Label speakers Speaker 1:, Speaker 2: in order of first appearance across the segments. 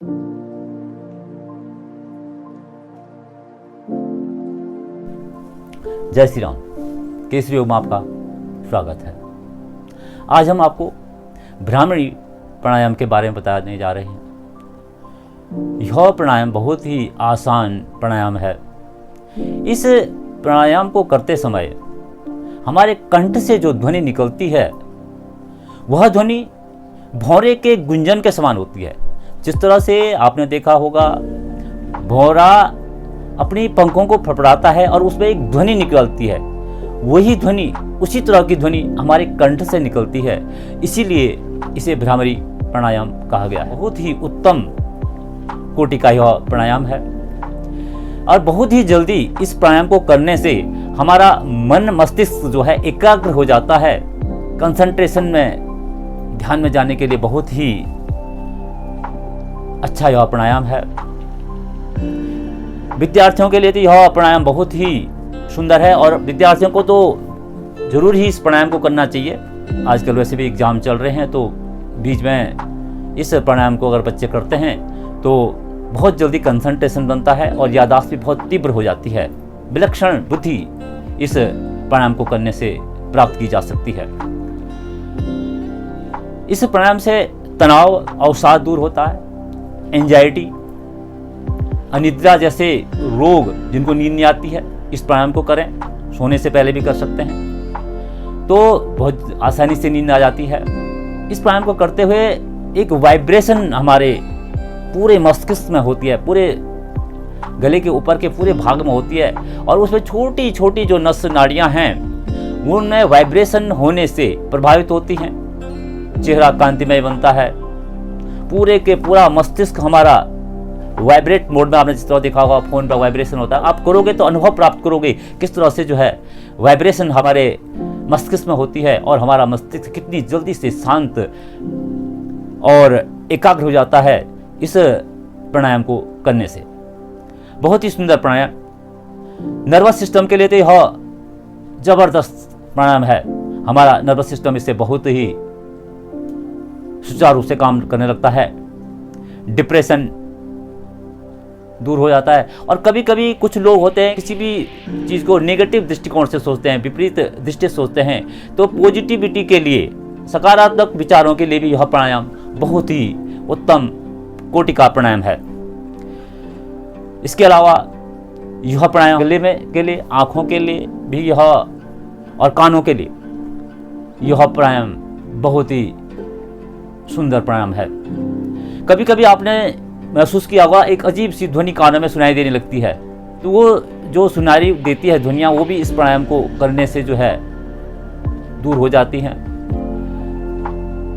Speaker 1: जय श्री राम। केसरी योग में आपका स्वागत है। आज हम आपको भ्रामरी प्राणायाम के बारे में बताने जा रहे हैं। यह प्राणायाम बहुत ही आसान प्राणायाम है। इस प्राणायाम को करते समय हमारे कंठ से जो ध्वनि निकलती है वह ध्वनि भौरे के गुंजन के समान होती है। जिस तरह से आपने देखा होगा भौरा अपनी पंखों को फड़फड़ाता है और उसमें एक ध्वनि निकलती है, वही ध्वनि उसी तरह की ध्वनि हमारे कंठ से निकलती है। इसीलिए इसे भ्रामरी प्राणायाम कहा गया है। बहुत ही उत्तम कोटि का यह प्राणायाम है और बहुत ही जल्दी इस प्राणायाम को करने से हमारा मन मस्तिष्क जो है एकाग्र हो जाता है। कंसंट्रेशन में ध्यान में जाने के लिए बहुत ही अच्छा यह प्राणायाम है। विद्यार्थियों के लिए तो यह प्राणायाम बहुत ही सुंदर है और विद्यार्थियों को तो जरूर ही इस प्राणायाम को करना चाहिए। आजकल वैसे भी एग्जाम चल रहे हैं तो बीच में इस प्राणायाम को अगर बच्चे करते हैं तो बहुत जल्दी कंसंट्रेशन बनता है और याददाश्त भी बहुत तीव्र हो जाती है। विलक्षण बुद्धि इस प्राणायाम को करने से प्राप्त की जा सकती है। इस प्राणायाम से तनाव अवसाद दूर होता है। एंजाइटी, अनिद्रा जैसे रोग जिनको नींद नहीं आती है, इस प्राणायाम को करें। सोने से पहले भी कर सकते हैं तो बहुत आसानी से नींद आ जाती है। इस प्राणायाम को करते हुए एक वाइब्रेशन हमारे पूरे मस्तिष्क में होती है, पूरे गले के ऊपर के पूरे भाग में होती है और उसमें छोटी छोटी जो नस नाड़ियां हैं उनमें वाइब्रेशन होने से प्रभावित होती हैं। चेहरा कांतिमय बनता है। पूरे के पूरा मस्तिष्क हमारा वाइब्रेट मोड में, आपने जिस तरह देखा होगा फोन पर वाइब्रेशन होता है, आप करोगे तो अनुभव प्राप्त करोगे किस तरह से जो है वाइब्रेशन हमारे मस्तिष्क में होती है और हमारा मस्तिष्क कितनी जल्दी से शांत और एकाग्र हो जाता है इस प्राणायाम को करने से। बहुत ही सुंदर प्राणायाम। नर्वस सिस्टम के लिए तो यह जबरदस्त प्राणायाम है। हमारा नर्वस सिस्टम इससे बहुत ही सुचारू रूप से काम करने लगता है। डिप्रेशन दूर हो जाता है। और कभी कभी कुछ लोग होते हैं किसी भी चीज़ को नेगेटिव दृष्टिकोण से सोचते हैं, विपरीत दृष्टि से सोचते हैं, तो पॉजिटिविटी के लिए, सकारात्मक विचारों के लिए भी यह प्राणायाम बहुत ही उत्तम कोटि का प्राणायाम है। इसके अलावा यह प्राणायाम गले में के लिए, आँखों के लिए भी यह और कानों के लिए यह प्राणायाम बहुत ही सुंदर प्राणायाम है। कभी कभी आपने महसूस किया होगा एक अजीब सी ध्वनि कानों में सुनाई देने लगती है, तो वो जो सुनाई देती है ध्वनियाँ वो भी इस प्राणायाम को करने से जो है दूर हो जाती हैं।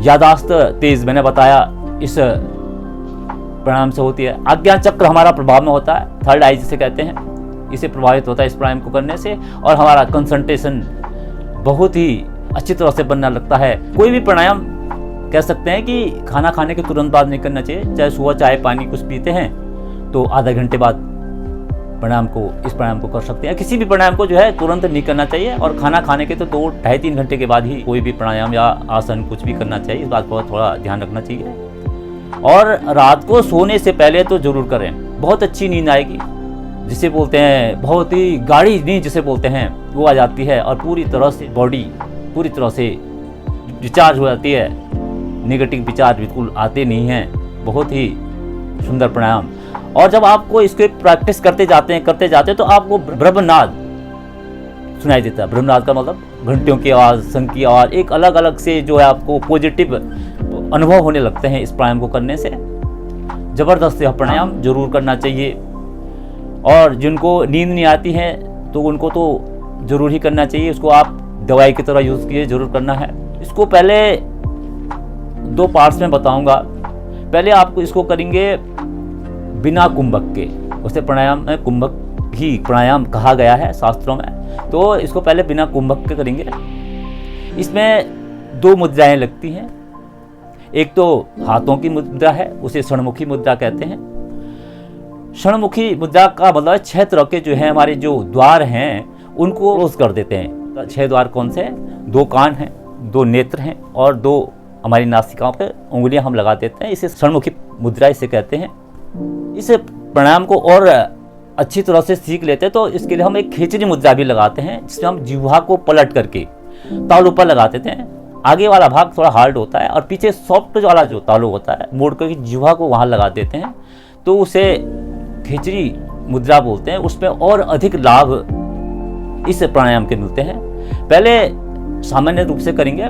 Speaker 1: याददाश्त तेज, मैंने बताया, इस प्राणायाम से होती है। आज्ञा चक्र हमारा प्रभाव में होता है, थर्ड आई जिसे कहते हैं, इसे प्रभावित होता है इस प्राणायाम को करने से और हमारा कंसंट्रेशन बहुत ही अच्छी तरह से बनने लगता है। कोई भी प्राणायाम कह सकते हैं कि खाना खाने के तुरंत बाद नहीं करना चाहिए। चाहे सुबह चाय पानी कुछ पीते हैं तो आधा घंटे बाद इस प्राणायाम को कर सकते हैं। किसी भी प्राणायाम को जो है तुरंत नहीं करना चाहिए और खाना खाने के तो 2-2.5-3 घंटे के बाद ही कोई भी प्राणायाम या आसन कुछ भी करना चाहिए। इस बात पर थोड़ा ध्यान रखना चाहिए। और रात को सोने से पहले तो जरूर करें। बहुत अच्छी नींद आएगी, जिसे बोलते हैं बहुत ही गाढ़ी नींद जिसे बोलते हैं, वो आ जाती है और पूरी तरह से बॉडी पूरी तरह से रिचार्ज हो जाती है। नेगेटिव विचार बिल्कुल आते नहीं हैं। बहुत ही सुंदर प्राणायाम। और जब आपको इसके प्रैक्टिस करते जाते हैं तो आपको ब्रह्मनाद सुनाई देता है। ब्रह्मनाद का मतलब घंटियों की आवाज़, शंख की आवाज़, एक अलग अलग से जो है आपको पॉजिटिव अनुभव होने लगते हैं इस प्राणायाम को करने से। ज़बरदस्त यह प्राणायाम जरूर करना चाहिए। और जिनको नींद नहीं आती है तो उनको तो जरूर ही करना चाहिए। उसको आप दवाई की तरह यूज़ कीजिए, जरूर करना है। इसको पहले 2 पार्ट्स में बताऊंगा। पहले आपको इसको करेंगे बिना कुंभक के। उसे प्राणायाम में कुंभक ही प्राणायाम कहा गया है शास्त्रों में, तो इसको पहले बिना कुंभक के करेंगे। इसमें 2 मुद्राएं लगती हैं। एक तो हाथों की मुद्रा है, उसे षणमुखी मुद्रा कहते हैं। षणमुखी मुद्रा का मतलब 6 तरह के जो है हमारे जो द्वार हैं उनको क्लोज कर देते हैं। 6 द्वार कौन से हैं? 2 कान हैं, 2 नेत्र हैं और 2 हमारी नासिकाओं पर उंगलियां हम लगा देते हैं। इसे षणमुखी मुद्रा इसे कहते हैं। इस प्राणायाम को और अच्छी तरह से सीख लेते हैं तो इसके लिए हम एक खिचड़ी मुद्रा भी लगाते हैं, जिसमें हम जिह्वा को पलट करके तालू पर लगा देते हैं। आगे वाला भाग थोड़ा हार्ड होता है और पीछे सॉफ्ट वाला जो तालू होता है मोड़ करके जिह्वा को वहाँ लगा देते हैं, तो उसे खिचड़ी मुद्रा बोलते हैं। उसमें और अधिक लाभ इस प्राणायाम के मिलते हैं। पहले सामान्य रूप से करेंगे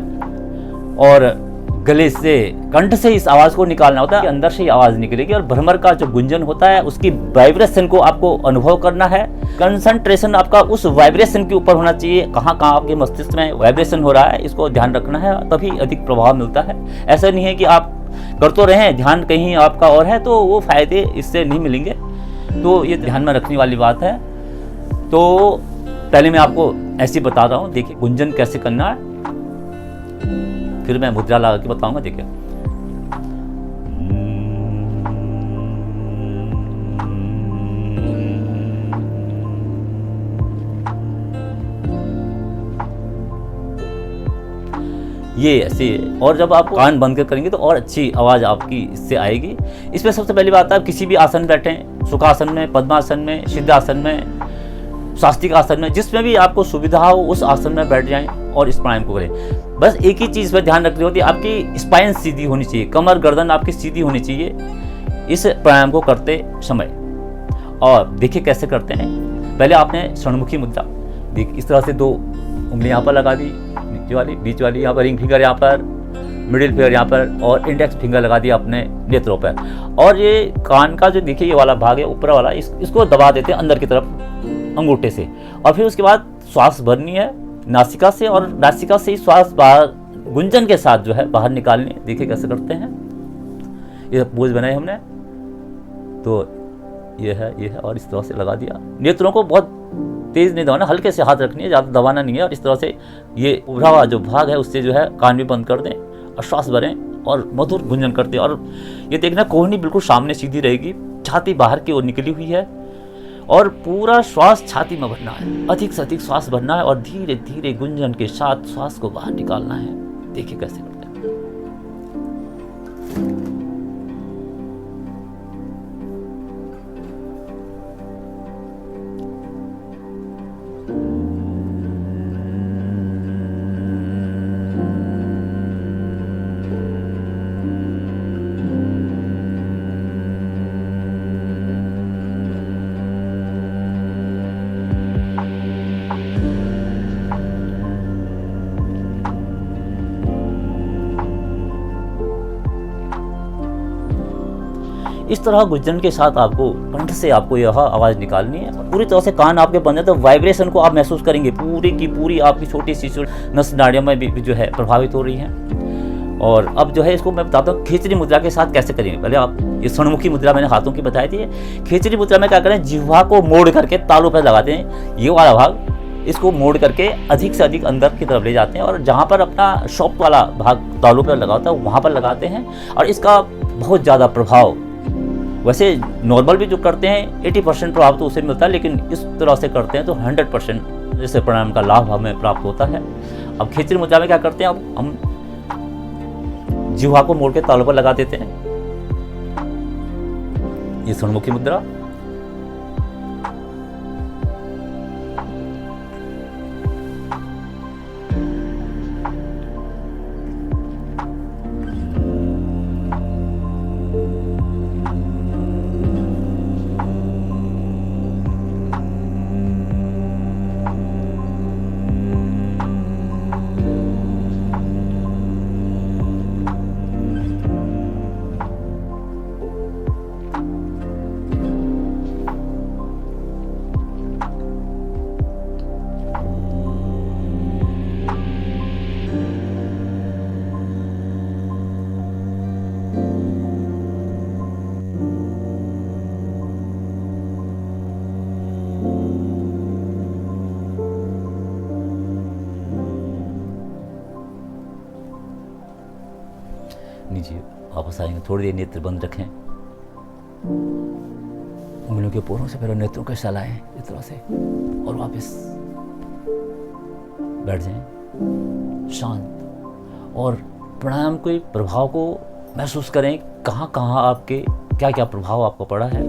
Speaker 1: और गले से, कंठ से इस आवाज को निकालना होता है, अंदर से ही आवाज निकलेगी और भ्रमर का जो गुंजन होता है उसकी वाइब्रेशन को आपको अनुभव करना है। कंसंट्रेशन आपका उस वाइब्रेशन के ऊपर होना चाहिए, कहाँ कहाँ आपके मस्तिष्क में वाइब्रेशन हो रहा है, इसको ध्यान रखना है, तभी अधिक प्रभाव मिलता है। ऐसा नहीं है कि आप कर तो रहे हैं, ध्यान कहीं आपका और है, तो वो फायदे इससे नहीं मिलेंगे। तो ये ध्यान में रखने वाली बात है। तो पहले मैं आपको ऐसे बता रहा हूँ, देखिए गुंजन कैसे करना है, फिर मैं मुद्रा लगा के बताऊंगा। देखिए ये ऐसे, और जब आप कान बंद कर करेंगे तो और अच्छी आवाज आपकी इससे आएगी। इसमें सबसे पहली बात है, आप किसी भी आसन बैठे, सुखासन में, पद्मासन में, सिद्धासन में, शास्त्रिक आसन में, जिसमें भी आपको सुविधा हो उस आसन में बैठ जाएं और इस प्राणायाम को करें। बस एक ही चीज़ पर ध्यान रखनी होती है, आपकी स्पाइन सीधी होनी चाहिए, कमर गर्दन आपकी सीधी होनी चाहिए इस प्राणायाम को करते समय। और देखिए कैसे करते हैं। पहले आपने षण्मुखी मुद्रा, देख इस तरह से 2 उंगली यहाँ पर लगा दी, नीचे वाली, बीच वाली यहाँ पर, रिंग फिंगर यहाँ पर, मिडिल फिंगर यहाँ पर और इंडेक्स फिंगर लगा दिया अपने नेत्रों पर। और ये कान का जो देखिए ये वाला भाग है ऊपर वाला, इसको दबा देते हैं अंदर की तरफ अंगूठे से। और फिर उसके बाद श्वास भरनी है नासिका से, और नासिका से ही श्वास बाहर गुंजन के साथ जो है बाहर निकालनी है। देखिए कैसे करते हैं। ये पोज बनाए हमने, तो ये है और इस तरह से लगा दिया। नेत्रों को बहुत तेज नहीं दबाना, हल्के से हाथ रखनी है, ज़्यादा दबाना नहीं है। और इस तरह से ये उभरा हुआ जो भाग है उससे जो है कान भी बंद कर दें और श्वास भरें और मधुर गुंजन करते हैं। और ये देखना कोहनी बिल्कुल सामने सीधी रहेगी, छाती बाहर की ओर निकली हुई है और पूरा श्वास छाती में भरना है, अधिक से अधिक श्वास भरना है और धीरे धीरे गुंजन के साथ श्वास को बाहर निकालना है। देखिए कैसे करते हैं। इस तरह गुंजन के साथ आपको कंठ से आपको यह आवाज़ निकालनी है। पूरी तरह से कान आपके बंद है तो वाइब्रेशन को आप महसूस करेंगे, पूरी की पूरी आपकी छोटी सी नस नाड़ियों में भी जो है प्रभावित हो रही हैं। और अब जो है इसको मैं बताता हूँ खिचड़ी मुद्रा के साथ कैसे करेंगे। पहले आप ये षण्मुखी मुद्रा मैंने हाथों की बताई थी। खिचड़ी मुद्रा में क्या करें, जिह्वा को मोड़ करके तालू पर लगाते हैं, ये वाला भाग इसको मोड़ करके अधिक से अधिक अंदर की तरफ ले जाते हैं और जहाँ पर अपना सॉफ्ट वाला भाग तालू पर लगा होता है वहाँ पर लगाते हैं। और इसका बहुत ज़्यादा प्रभाव, वैसे नॉर्मल भी जो करते हैं 80% प्रभाव तो उसे मिलता है, लेकिन इस तरह से करते हैं तो 100% जैसे प्राणायाम का लाभ हमें प्राप्त होता है। अब खिचड़ी मुद्रा में क्या करते हैं, अब हम जिह्वा को मोड़ के तालू पर लगा देते हैं, ये षण्मुखी मुद्रा। नीचे वापस आएंगे, थोड़ी देर नेत्र बंद रखें, उंगलियों के पोरों से पहले नेत्रों को चलाएं इस तरह से और वापस बैठ जाएं शांत। और प्राणायाम के प्रभाव को महसूस करें, कहाँ कहाँ आपके क्या क्या प्रभाव आपको पड़ा है,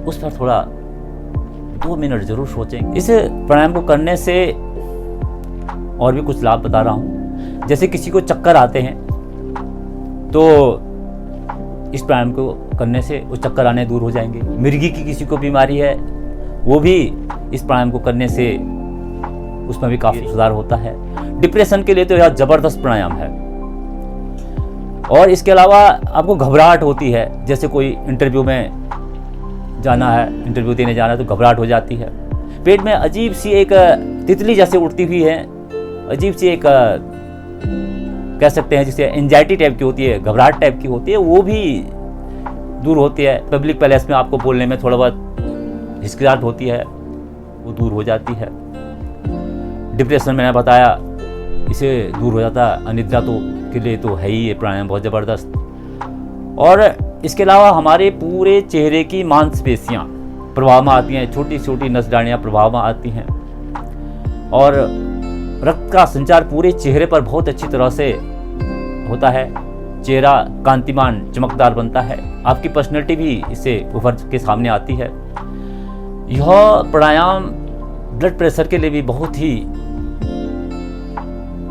Speaker 1: उस पर थोड़ा 2 मिनट जरूर सोचें। इस प्राणायाम को करने से और भी कुछ लाभ बता रहा हूँ। जैसे किसी को चक्कर आते हैं तो इस प्राणायाम को करने से वो चक्कर आने दूर हो जाएंगे। मिर्गी की किसी को बीमारी है, वो भी इस प्राणायाम को करने से उसमें भी काफ़ी सुधार होता है। डिप्रेशन के लिए तो यह ज़बरदस्त प्राणायाम है। और इसके अलावा आपको घबराहट होती है, जैसे कोई इंटरव्यू में जाना है, इंटरव्यू देने जाना है तो घबराहट हो जाती है। पेट में अजीब सी एक तितली जैसे उड़ती हुई है, अजीब सी एक कह सकते हैं जिसे एंजाइटी टाइप की होती है, घबराहट टाइप की होती है, वो भी दूर होती है। पब्लिक प्लेस में आपको बोलने में थोड़ा बहुत हिचकिचाहट होती है, वो दूर हो जाती है। डिप्रेशन मैंने बताया, इसे दूर हो जाता है। अनिद्रा तो के लिए तो है ही ये प्राणायाम बहुत ज़बरदस्त। और इसके अलावा हमारे पूरे चेहरे की मांसपेशियाँ प्रभाव में आती हैं, छोटी छोटी नसडानियाँ प्रभाव में आती हैं, और रक्त का संचार पूरे चेहरे पर बहुत अच्छी तरह से होता है। चेहरा कांतिमान चमकदार बनता है, आपकी पर्सनैलिटी भी इससे उभर के सामने आती है। यह प्राणायाम ब्लड प्रेशर के लिए भी बहुत ही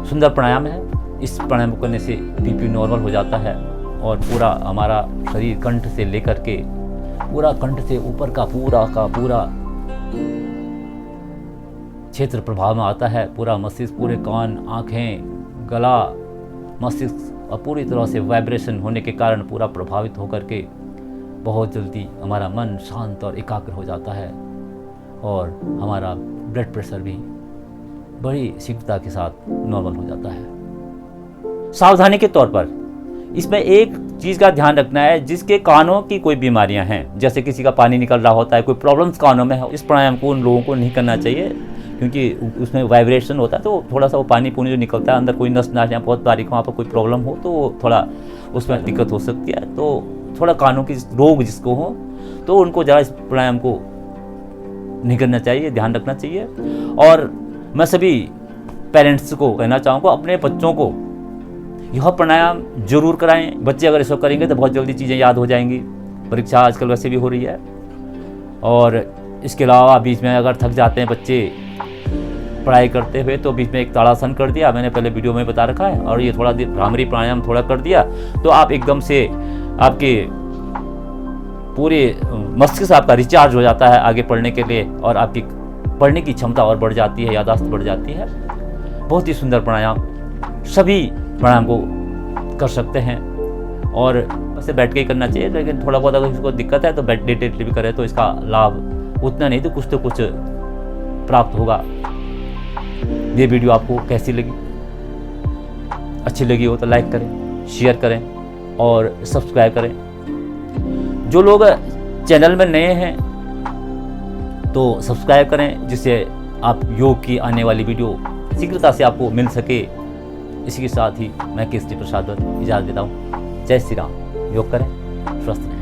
Speaker 1: सुंदर प्राणायाम है। इस प्राणायाम को करने से बीपी नॉर्मल हो जाता है और पूरा हमारा शरीर कंठ से लेकर के पूरा कंठ से ऊपर का पूरा क्षेत्र प्रभाव में आता है। पूरा मस्तिष्क, पूरे कान, आँखें, गला, मस्तिष्क और पूरी तरह से वाइब्रेशन होने के कारण पूरा प्रभावित होकर के बहुत जल्दी हमारा मन शांत और एकाग्र हो जाता है और हमारा ब्लड प्रेशर भी बड़ी शीघ्रता के साथ नॉर्मल हो जाता है। सावधानी के तौर पर इसमें एक चीज़ का ध्यान रखना है, जिसके कानों की कोई बीमारियां हैं, जैसे किसी का पानी निकल रहा होता है, कोई प्रॉब्लम्स कानों में है, इस प्राणायाम को उन लोगों को नहीं करना चाहिए, क्योंकि उसमें वाइब्रेशन होता है तो थोड़ा सा वो पानी जो निकलता है, अंदर कोई नस नालियाँ बहुत बारीक, वहाँ पर कोई प्रॉब्लम हो तो थोड़ा उसमें दिक्कत हो सकती है। तो थोड़ा कानों की रोग जिसको हो तो उनको ज़रा इस प्राणायाम को नहीं करना चाहिए, ध्यान रखना चाहिए। और मैं सभी पेरेंट्स को कहना चाहूँगा, अपने बच्चों को यह प्राणायाम जरूर कराएं। बच्चे अगर इसको करेंगे तो बहुत जल्दी चीज़ें याद हो जाएंगी। परीक्षा आजकल वैसे भी हो रही है। और इसके अलावा बीच में अगर थक जाते हैं बच्चे पढ़ाई करते हुए तो बीच में एक ताड़ासन कर दिया, मैंने पहले वीडियो में बता रखा है, और ये थोड़ा भ्रामरी प्राणायाम थोड़ा कर दिया तो आप एकदम से आपके पूरे मस्तिष्क आपका रिचार्ज हो जाता है आगे पढ़ने के लिए, और आपकी पढ़ने की क्षमता और बढ़ जाती है, याददाश्त बढ़ जाती है। बहुत ही सुंदर प्राणायाम, सभी प्राणायाम को कर सकते हैं और वैसे बैठ के ही करना चाहिए, लेकिन थोड़ा बहुत अगर इसको दिक्कत है तो बैठ लेटे भी करें तो इसका लाभ उतना नहीं तो कुछ प्राप्त होगा। ये वीडियो आपको कैसी लगी? अच्छी लगी हो तो लाइक करें, शेयर करें और सब्सक्राइब करें। जो लोग चैनल में नए हैं तो सब्सक्राइब करें, जिससे आप योग की आने वाली वीडियो शीघ्रता से आपको मिल सके। इसी के साथ ही मैं केसरी प्रसाद इजाज़त देता हूँ। जय श्री राम। योग करें, स्वस्थ रहें।